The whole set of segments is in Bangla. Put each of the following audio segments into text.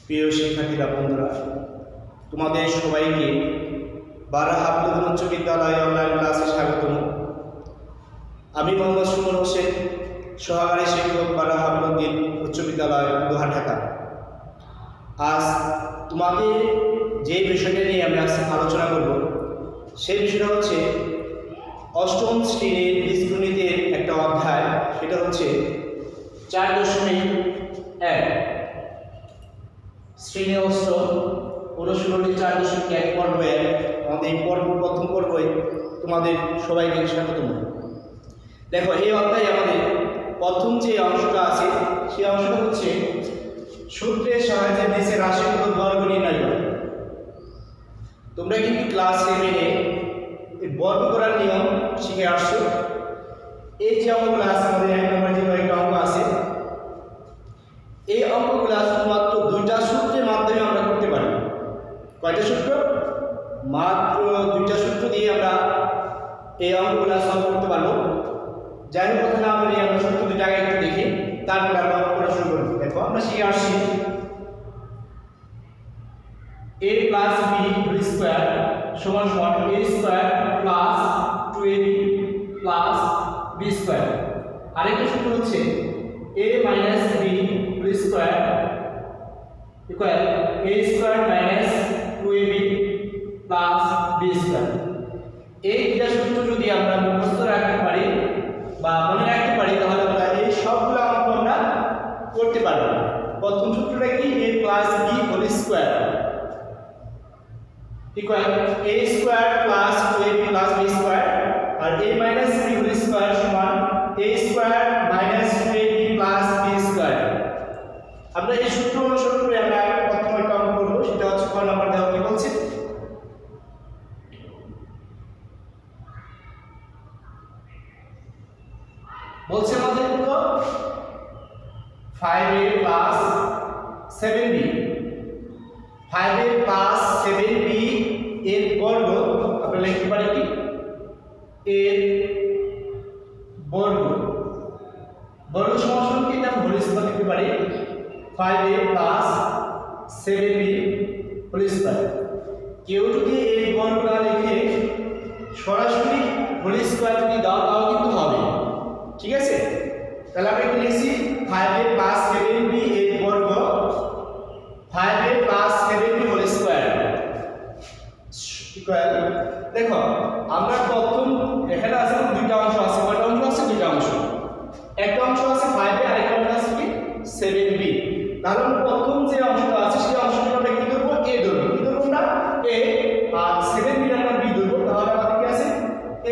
প্রিয় শিক্ষার্থীরা বন্ধুরা, তোমাদের সবাইকে বারা হাফলুদ্দিন উচ্চ বিদ্যালয় অনলাইন ক্লাসে স্বাগতম। আমি মোহাম্মদ সুমন হোসেন, সহকারী শিক্ষক, বারা হাফলুদ্দিন উচ্চ বিদ্যালয়, লোহা, ঢাকা। আজ তোমাদের যে বিষয়টা নিয়ে আমি আজকে আলোচনা করব সেই বিষয়টা হচ্ছে অষ্টম শ্রেণীর বীজগণিতের একটা অধ্যায়, সেটা হচ্ছে 4.1 শ্রেণী অষ্টম অনুশীলনী 4.1 পর্বে। আমাদের এই প্রথম পর্বে তোমাদের সবাইকে স্বাগতম। দেখো, এই অধ্যায়ে আমাদের প্রথম যে অংশটা আছে সেই অংশটা হচ্ছে সূত্রের সাহায্যে নিচে রাশিগুলোর বর্গ নির্ণয় করা। তোমরা কিন্তু ক্লাস 7-এ এই বর্গ করার নিয়ম শিখে আসছো। এই যে অঙ্কগুলো আছে, আমাদের 1 নম্বর যে কয়েকটা অঙ্ক আছে, এই অঙ্কগুলো শুধুমাত্র দুইটা সূত্রের মাধ্যমে আমরা করতে পারি। কয়টা সূত্র? মাত্র দুইটা সূত্র দিয়ে আমরা এই অঙ্কগুলো সলভ করতে পারবো। যাই হোক, কথা না বলে আমরা সূত্র দুইটা আগে একটু দেখি, তারপরে আমরা অঙ্ক করা শুরু করব। দেখো, আমরা শিখে আসছি a plus b whole square সমান সমান a square plus 2ab plus b square। আরেকটা সূত্র হচ্ছে a minus b whole square equal a square minus 2ab plus b square। এই দুটো সূত্র যদি আমরা মুখস্থ রাখতে পারি বা মনে রাখতে পারি, তাহলে আমরা এই সবগুলো অঙ্ক আমরা করতে পারবো। প্রথম সূত্রটা কি? a plus b whole square equal a square plus 2ab plus b square, R a minus b whole square সমান a square minus 2ab plus b square। আমরা এই সূত্র অনুসরণ করে আমরা প্রথম একটা অঙ্ক করব, সেটা হচ্ছে ক নাম্বার। দেওয়া কি বলছে? বলছে আমাদের কত? 5a plus 7b। 5a plus 7b এর বর্গ আমরা লিখতে পারি কি? এর বর্গ। বর্গ সমান কি? এটা হোল স্কয়ার লিখতে পারি 5a plus 7b whole square. কেউ যদি এই বর্গ না লিখে সরাসরি হোল স্কয়ার যদি দাও তাও কিন্তু হবে, ঠিক আছে? তাহলে আমরা কি লিখছি? 5a plus 7b এর বর্গ 5a plus 7b whole square equal. দেখো, আমরা প্রথম এখানে আছে দুইটা অংশ আছে। কয়টা অংশ আছে? দুইটা অংশ। একটা অংশ আছে 5a, আরেকটা অংশ আছে কি 7b। তাহলে আমরা প্রথম যে অংশটা আছে সেই অংশটা আমরা কি ধরব? a ধরব। কি ধরব আমরা? a, আর 7b আমরা b ধরব। তাহলে আমাদের কি আছে?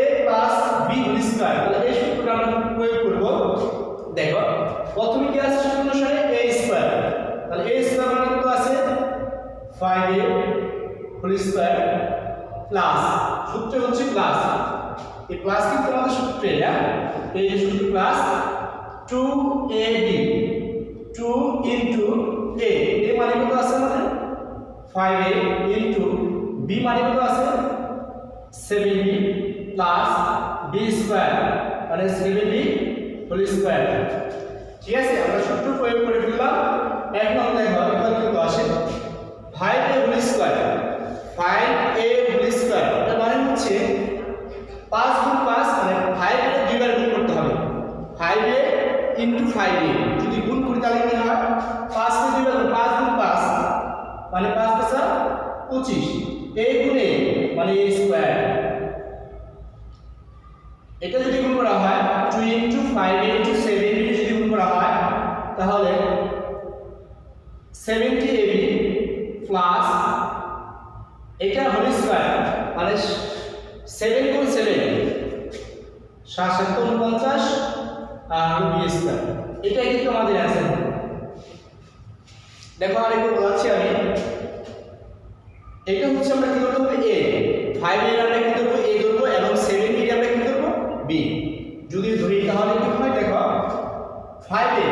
a plus b whole square. তাহলে এই সূত্রটা আমরা প্রয়োগ করব। দেখো, প্রথমে কি আছে? সূত্র অনুসারে a স্কয়ার। তাহলে a স্কয়ার মানে কত আছে? 5a হোল স্কয়ার প্লাস, সূত্র হচ্ছে প্লাস, এই প্লাস কিন্তু আমাদের সূত্রে, এই যে সূত্র plus 2ab 2 into a। a মানে কত আছে আমাদের? 5a ইনটু b মানে কত আছে? 7b প্লাস b স্কয়ার মানে 7b হোল স্কয়ার। ঠিক আছে, আমরা সূত্র প্রয়োগ করে ফেললাম। এখন দেখো এখানে কত আসে? 5a whole square 5a whole square, এটা মানে হচ্ছে 5 গুণ 5 মানে 5 এর দুইবার গুণ করতে হবে। 5a ইনটু 5a যদি গুণ করি তাহলে কি হয়? 5 কে দুইবার গুণ, 5 গুণ 5 মানে 5 × 25, a গুণ a মানে a স্কয়ার। এটা যদি গুণ করা হয় 2 ইনটু 5a ইনটু 7a যদি গুণ করা হয় তাহলে 70ab প্লাস এটা হোল স্কয়ার মানে 7 গুণ 7 749 আর b স্কয়ার। এটা কিন্তু আমাদের অ্যান্সার। দেখো, আরেকটু বলাচ্ছি আমি। এটা হচ্ছে আমরা কি করব? a 5 এর আমরা কি করব? a ধরব এবং 7 এর আমরা কি করব? b। যদি ধরি তাহলে কি হয়? দেখো, 5a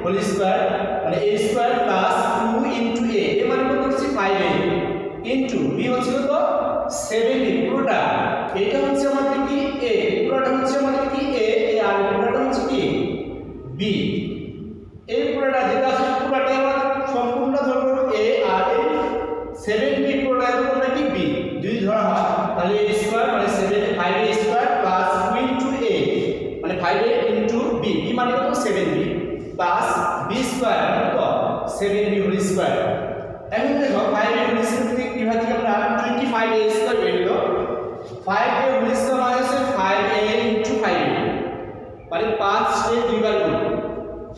হোল স্কয়ার মানে a square plus 2 into a, এ মানে কত হচ্ছে? 5a ইনটু b হচ্ছে কত? 7b পুরোটা। এটা হচ্ছে আমাদের কি? a, পুরোটা হচ্ছে আমাদের কি? a, আর পুরোটা হচ্ছে কি? b। এই পুরোটা যেটা আছে পুরোটাই আমরা সম্পূর্ণ ধরব a ইন্টু বি, বি মানে কত 7b প্লাস বি স্কয়ার মানে কত 7b হোল স্কয়ার। এখন দেখো 5a হোল স্কয়ার থেকে কিভাবে থেকে আমরা 25a স্কয়ার বের হলো। 5a হোল স্কয়ার মানে হচ্ছে 5a ইন্টু 5a মানে 5 এর দুইবার গুণ,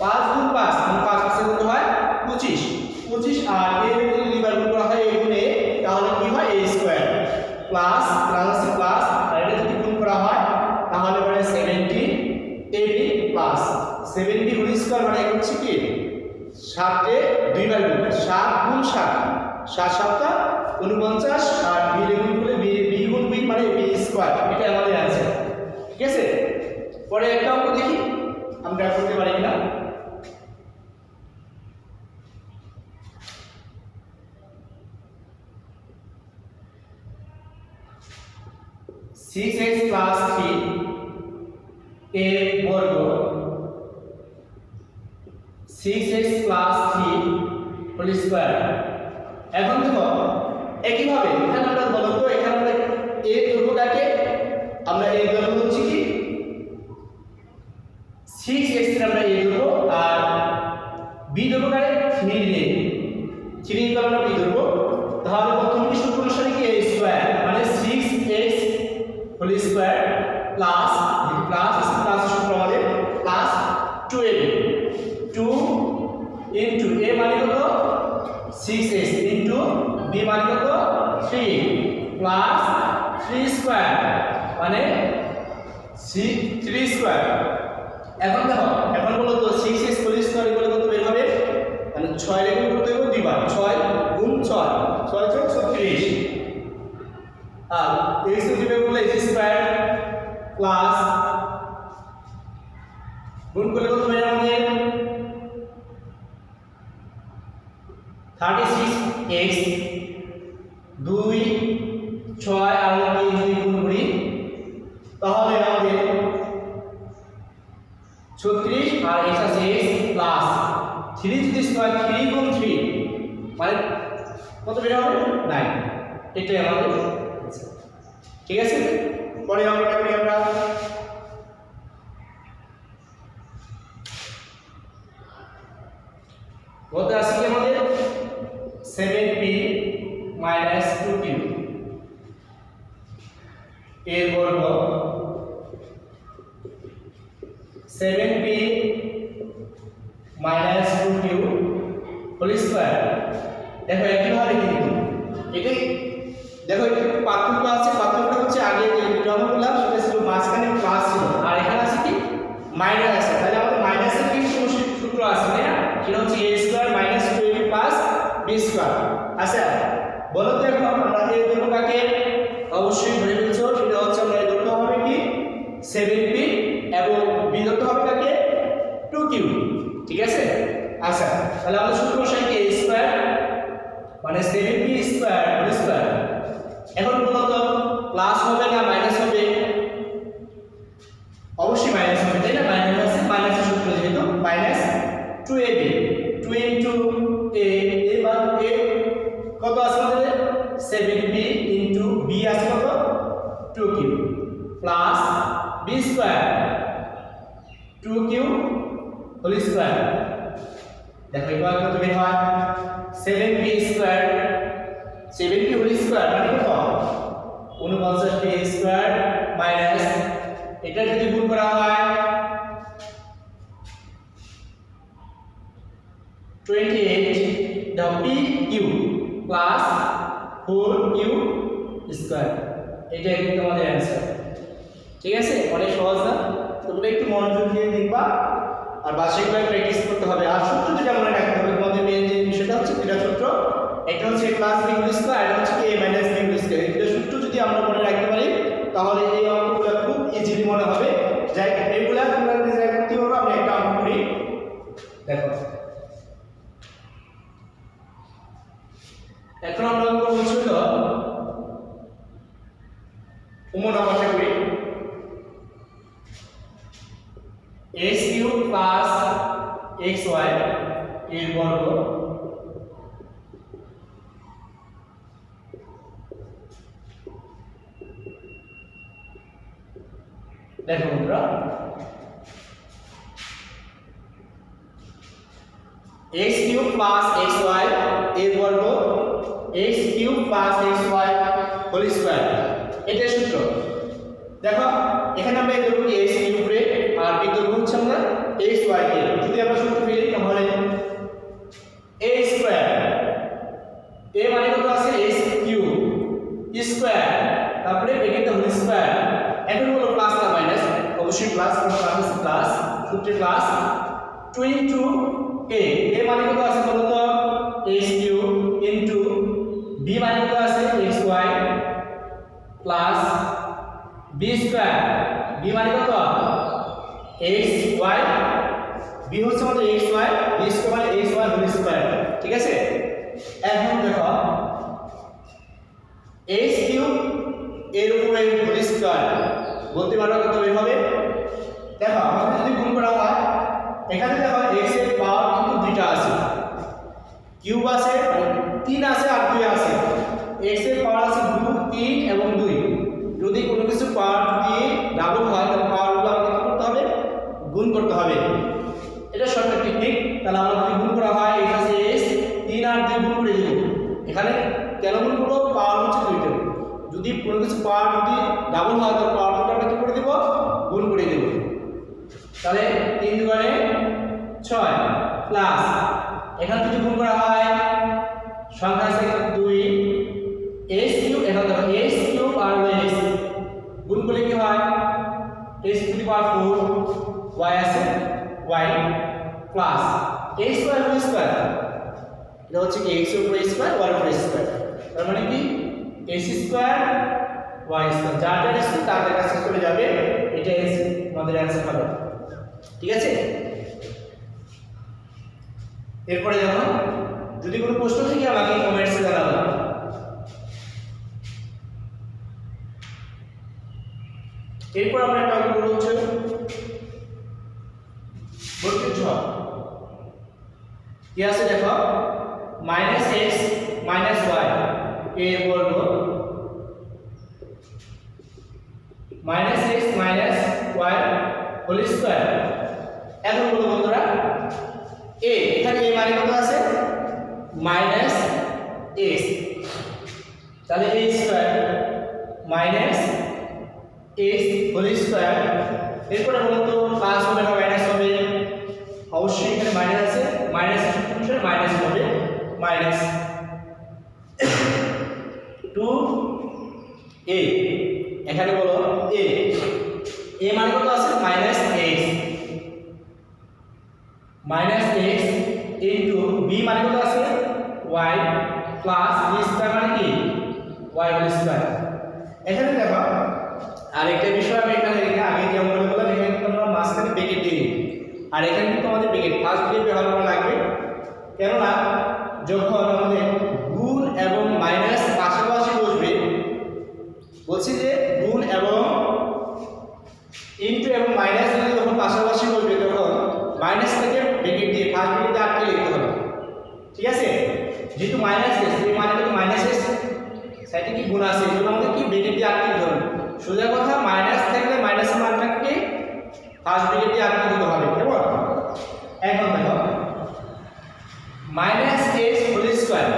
5 গুণ 5 মানে 5 পাঁচে কত হয় 25, 25 আর a এর যদি দুইবার গুণ করা হয় a গুণ a তাহলে কি হয় a square plus plus plus আর এটা যদি গুণ করা হয় তাহলে মানে 70 ab প্লাস 70 হোল স্কয়ার মানে হচ্ছে কি 7 এ দুইবার গুণ, 7 গুণ 7, 7 7টা 49 আর b এর গুণ করলে b গুণ b মানে b স্কয়ার, এটা আমাদের आंसर। ঠিক আছে, পরে একটা অঙ্ক দেখি আমরা করতে পারি কিনা। সিক্স এক্স প্লাস 3 এর বর্গ 6x প্লাস 3 হোল স্কয়ার। এখন দেখো একইভাবে এখানে আমরা বলো তো এখানে আমরা a দৈর্ঘ্যটাকে আমরা a দৈর্ঘ্য হচ্ছে কি 6x এর আমরা a দৈর্ঘ্য আর b দৈর্ঘ্যটাকে 3 রে 3 এর আমরা b দৈর্ঘ্য, তাহলে প্রথম কি সূত্র অনুসারে কি a স্কয়ার মানে 6x whole square plus plus সূত্র আমাদের প্লাস 2ab 2 into a মানে কত 6x into b মানে কত 3 প্লাস 3 স্কয়ার মানে 3 স্কয়ার। এখন দেখো এখন বলো তো 6x হোল স্কয়ার বলে কত বের হবে মানে 6 এর গুণ করতে হবে দুইবার, 6 গুণ 6 6 6 36 আর x এর দিকে বলে x স্কয়ার প্লাস গুণ করলে কত বের হবে 36x 2 6 আর 3 যদি গুণ করি তাহলে আমাদের 36 আর x আছে x প্লাস 3 যদি স্কয়ার 3 গুণ 3 মানে কত বের হবে 9, এটাই আমাদের आंसर। ঠিক আছে, পরে অঙ্কটা করি আমরা। কত আছে কি আমাদের 7p minus 2q এর বর্গ 7p minus 2q whole square. দেখো একইভাবে কিন্তু এটাই দেখো একটু পার্থক্য আছে, পার্থক্য হচ্ছে আগে যে আমরা বললাম সেটা ছিল মাঝখানে প্লাস ছিল আর এখানে আছে কি মাইনাস আছে, তাহলে আমাদের মাইনাসের কি সূত্র আছে না সেটা হচ্ছে a square minus 2ab plus b square. আচ্ছা বলো তো এখন আমরা এই দৈর্ঘ্যটাকে অবশ্যই ধরে ফেলছো, সেটা হচ্ছে আমরা এই দৈর্ঘ্য হবে কি 7p এবং b দৈর্ঘ্য হবে কাকে 2q। ঠিক আছে, আচ্ছা তাহলে আমাদের সূত্র অনুসারে কি a স্কয়ার মানে 7p স্কয়ার হোল স্কয়ার। এখন বলো তো প্লাস হবে না মাইনাস হবে, অবশ্যই মাইনাস হবে তাই না, মাইনাস আছে মাইনাসের সূত্র যেহেতু মাইনাস 2ab 2 ইনটু a এবার a কত আছে আমাদের 7b ইনটু b আছে কত 2q plus b square 2q whole square. দেখো এবার কত বের হয় 7b square 7b whole square মানে কত 49b স্কয়ার মাইনাস এটা যদি গুণ করা হয় 28 pq প্লাস 4q স্কয়ার, এটা কিন্তু আমাদের आंसर। ঠিক আছে, অনেক সহজ না, তোমরা একটু মনোযোগ দিয়ে দেখবা আর বাসায় গিয়ে প্র্যাকটিস করতে হবে। আর সূত্র যেটা মনে রাখতে হবে তোমাদের মেইন যে বিষয়টা হচ্ছে দুটো সূত্র, একটা হচ্ছে প্লাস b হোল স্কয়ার আর হচ্ছে a minus b whole square. এই দুটো সূত্র যদি আমরা মনে রাখতে পারি তাহলে এই অঙ্কগুলো খুব ইজিলি মনে হবে। যাই এগুলা তোমরা নিজেরা করতে পারো। আমি একটা অঙ্ক করি, দেখো এখন আমরা অঙ্ক হচ্ছিল নাম্বারটা করি x³ প্লাস xy এর বর্গ দেখো বন্ধুরা x কিউব প্লাস xy এর বর্গ x cube plus xy whole square, এটাই সূত্র। দেখো এখানে আমরা ধরব কি x কিউব রে আর b ধরব হচ্ছে আমরা xy কে। যদি আমরা সূত্র ফেলি তাহলে a স্কয়ার, a মানে কত আছে x কিউব স্কয়ার, তারপরে ব্র্যাকেটে হোল স্কয়ার, এখন হলো প্লাস না মাইনাস, অবশ্যই প্লাস, কারণ প্লাস প্লাস সূত্রে প্লাস 2 ইনটু a, a মানে কত আছে বলতো x কিউব ইনটু b মানে কত আছে xy plus b square, b মানে কত xy, b হচ্ছে আমাদের xy, b স্কয়ার মানে xy হোল স্কয়ার, ঠিক আছে। এখন দেখো x কিউব এর উপরে হোল স্কয়ার বলতে পারো কত বের হবে। দেখো আমাদের যদি গুণ করা হয়, এখানে দেখো x এর পাওয়ার কিন্তু দুইটা আছে, কিউব আছে 3 আছে আর 2 আছে। x এর পাওয়ার আছে 2 3 এবং 2, যদি কোনো কিছু পাওয়ার দিয়ে ডাবল হয় তাহলে পাওয়ারগুলো আমাদের কি করতে হবে, গুণ করতে হবে, এটা শর্টকাট টেকনিক। তাহলে আমরা যদি গুণ করা হয় x আছে x 3 আর 2 গুণ করে দেব। এখানে কেন গুণ করব, পাওয়ার হচ্ছে দুইটা, যদি কোনো কিছু পাওয়ার যদি ডাবল হয় তাহলে পাওয়ারটা আমরা কি করে দেব, গুণ করে দেব। তাহলে 3 দুগুণে 6 প্লাস এখানে যদি গুণ করা হয় সংখ্যা আছে 2 x কিউব, এখানে দেখো x কিউব আর x গুণ করলে কি হয় x to the power 4 y আছে y plus x square whole square, এটা হচ্ছে কি x এর উপরে স্কয়ার y এর উপরে স্কয়ার, তার মানে কি x স্কয়ার y স্কয়ার, যার যার স্কয়ার তার কাছে চলে যাবে, এটা আমাদের অ্যানসার হবে, ঠিক আছে। এরপরে দেখো যদি কোনো প্রশ্ন থাকে আমাকে কমেন্টসে জানাবে। এরপর আমরা একটা অঙ্ক করব হচ্ছে 32 কি আছে দেখো -x -y এর বর্গ -x -y হোল স্কয়ার। এখন বলো বন্ধুরা a, এখানে a মানে কত আছে -x, তাহলে a square -x whole square, এরপরে বলো তো প্লাস হবে না মাইনাস হবে, অবশ্যই এখানে মাইনাস আছে, মাইনাস সূত্র মাইনাস হবে, মাইনাস 2a, এখানে বলো a মানে কত আছে -x ইনটু b মানে কত আছে y প্লাস b স্কয়ার মানে কি y হোল স্কয়ার। এখানে দেখো আরেকটা বিষয় আমি এখানে আগে যেমন বললাম, এখানে কিন্তু আমরা মাঝখানে ব্র্যাকেট দিই, আর এখানে কিন্তু আমাদের ব্র্যাকেট ফার্স্ট ব্র্যাকেট ব্যবহার করা লাগবে, কেননা যখন আমাদের গুণ এবং মাইনাস পাশাপাশি বসবে, বলছি যে গুণ এবং ইনটু এবং মাইনাস যদি যখন পাশাপাশি বসবে তখন মাইনাস থেকে ব্র্যাকেট দিয়ে ফার্স্ট ব্র্যাকেটে আটকে লিখতে হবে, ঠিক আছে। যেহেতু মাইনাস এস, এই মানে কিন্তু মাইনাস এস সাইডে কি গুণ আছে, এজন্য আমাদের কি ব্র্যাকেট দিয়ে আটকে দিতে হবে। সোজা কথা মাইনাস থাকলে মাইনাসের মানটাকে ফার্স্ট ব্র্যাকেট দিয়ে আটকে দিতে হবে, কেমন। এখন দেখো -x হোল স্কয়ার,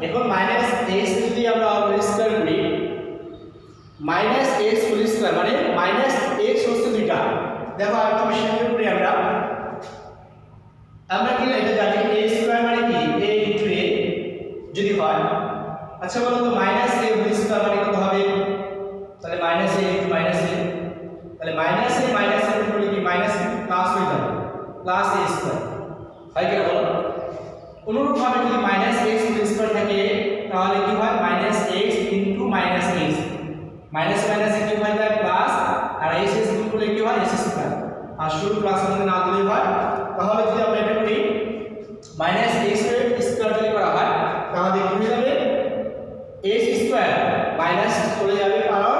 এখন -x যদি আমরা হোল স্কয়ার করি, -x হোল স্কয়ার মানে -x হচ্ছে দুইটা। দেখো আর একটু বেশি করি আমরা কি এটা জানি a স্কয়ার মানে কি a ইনটু a যদি হয়, আচ্ছা বলো তো -a হোল স্কয়ার মানে কত হবে, তাহলে -a ইনটু -a, তাহলে -a করলে কি মাইনাস প্লাস হয়ে যাবে, প্লাস a স্কয়ার হয় কি বলো। অনুরূপভাবে যদি -x হোল স্কয়ার থাকে তাহলে কি হয় -x ইনটু -x, মাইনাস মাইনাসে কি হয় যায় প্লাস, আর s গুণ করলে কি হয় s স্কয়ার, আর শুরু প্লাস আমাদের না দিলেই হয়। তাহলে যদি আমরা এটা করি -x স্কয়ার যদি করা হয় তাহলে কি হয়ে যাবে s স্কয়ার মাইনাস চলে যাবে, কারণ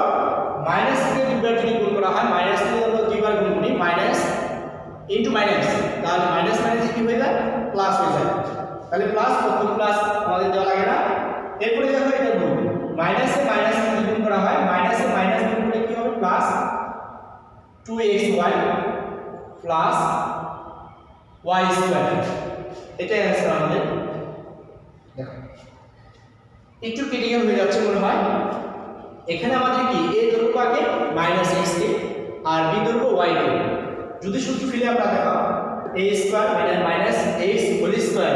মাইনাস থেকে দুইবার যদি গুণ করা হয়, মাইনাস থেকে আমরা দুইবার গুণ করি মাইনাস ইনটু মাইনাস, তাহলে মাইনাস মাইনাসে কি হয়ে যায় প্লাস হয়ে যায়, তাহলে প্লাস প্রথম প্লাস আমাদের দেওয়া লাগে না। এরপরে দেখো এটা গুণ, মাইনাসে মাইনাস যদি গুণ করা হয়, মাইনাসে মাইনাস গুণ করলে কি হবে plus 2xy plus y square, এটাই অ্যান্সার আমাদের। দেখো একটু ক্রিটিক্যাল হয়ে যাচ্ছে মনে হয়। এখানে আমাদের কি a ধরবো আগে -x কে আর b ধরবো y কে। যদি সূত্র ফেলে আমরা দেখো a square minus x whole square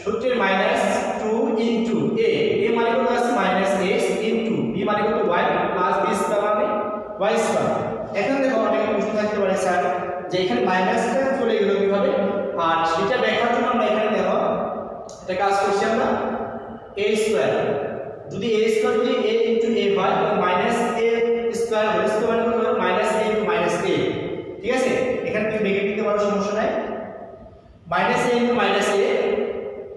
সূত্রের -2 ইনটু a মানে কত আছে -x ইনটু b মানে কত y প্লাস b স্কয়ার মানে y স্কয়ার। এখন দেখো অনেকে প্রশ্ন থাকতে পারে স্যার যে এখানে মাইনাসটা চলে গেল কিভাবে, আর সেটা দেখার জন্য আমরা এখানে দেখো এটা কাজ করছি আমরা a স্কয়ার, যদি a স্কয়ার যদি a ইনটু a হয় তাহলে minus a square whole square মানে কত minus a into minus a। ঠিক আছে, এখানে তুমি ব্র্যাকেট দিতে পারো, সমস্যা নাই। Minus a into minus a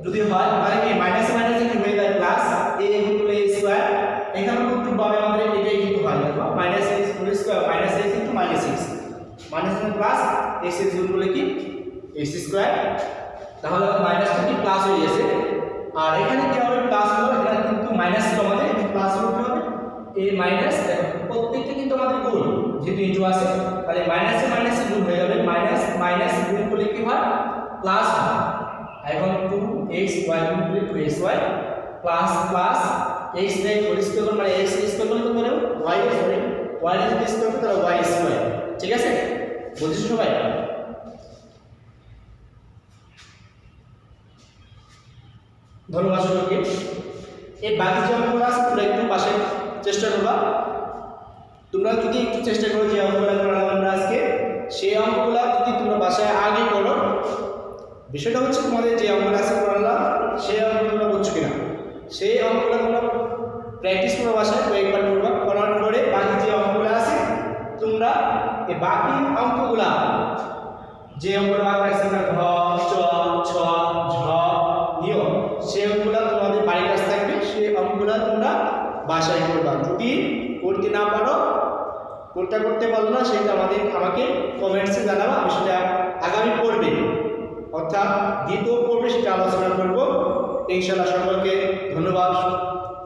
যদি হয় তাহলে কি মাইনাস মাইনাস কি হয়ে যায় plus a into a square. এখানে উত্তর পাবে আমাদের এটাই কিন্তু হয়, দেখো minus a whole square minus a into minus x minus plus x গুণ করলে কি x স্কয়ার। তাহলে মাইনাসটা কি প্লাস হয়ে গেছে, আর এখানে কি হবে প্লাস হবে, এখানে কিন্তু মাইনাস ছিল আমাদের প্লাস হতে হবে a মাইনাস। দেখো প্রত্যেকটা কিন্তু আমাদের গুণ যেহেতু ইনটু আছে তাহলে মাইনাসে মাইনাসে গুণ হয়ে যাবে, মাইনাস মাইনাস গুণ করলে কি হয় প্লাস হয়। এখন 2xy গুণ করলে 2xy প্লাস প্লাস x এর হোল স্কয়ার মানে x স্কয়ার করলে কত হবে y এর সরি y এর যদি স্কয়ার করতে তাহলে y স্কয়ার। ঠিক আছে, বুঝেছো সবাই? ধন্যবাদ সকলকে। এই বাকি যে অঙ্কগুলো আছে তোমরা একটু পাশে চেষ্টা করবা, তোমরা যদি একটু চেষ্টা করো যে অঙ্কগুলো করালাম আমরা আজকে সেই অঙ্কগুলো যদি তোমরা বাসায় আগে করো, বিষয়টা হচ্ছে তোমাদের যে অঙ্কগুলো আছে করালাম সেই অঙ্কগুলো বুঝছো কিনা, সেই অঙ্কগুলো তোমরা প্র্যাকটিস করো বাসায় কয়েকবার করবা, করার পরে বাকি যে অঙ্কগুলো আছে তোমরা এই বাকি অঙ্কগুলা যে অঙ্কগুলো বাকি আছে না ঘ চ ছ ঝ নিয় সেই অঙ্কগুলো তোমাদের বাড়ির কাছে থাকবে, সেই অঙ্কগুলো তোমরা বাসায় করবা। যদি করতে না পারো, কোনটা করতে পারলো না সেটা আমাকে কমেন্টসে জানাবা, আমি সেটা আগামী পর্বে অর্থাৎ দ্বিতীয় পর্বে সেটা আলোচনা করব ইনশাআল্লাহ। সকলকে ধন্যবাদ,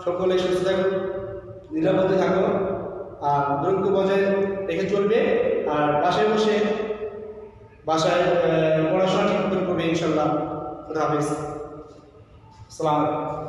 সকলে সুস্থ থাকো, নিরাপদে থাকো, আর দূরত্ব বজায় রেখে চলবে, আর বাসায় বসে বাসায় পড়াশোনা ঠিক করবে ইনশাআল্লাহ। খুদা হাফেজ, আসসালামু আলাইকুম।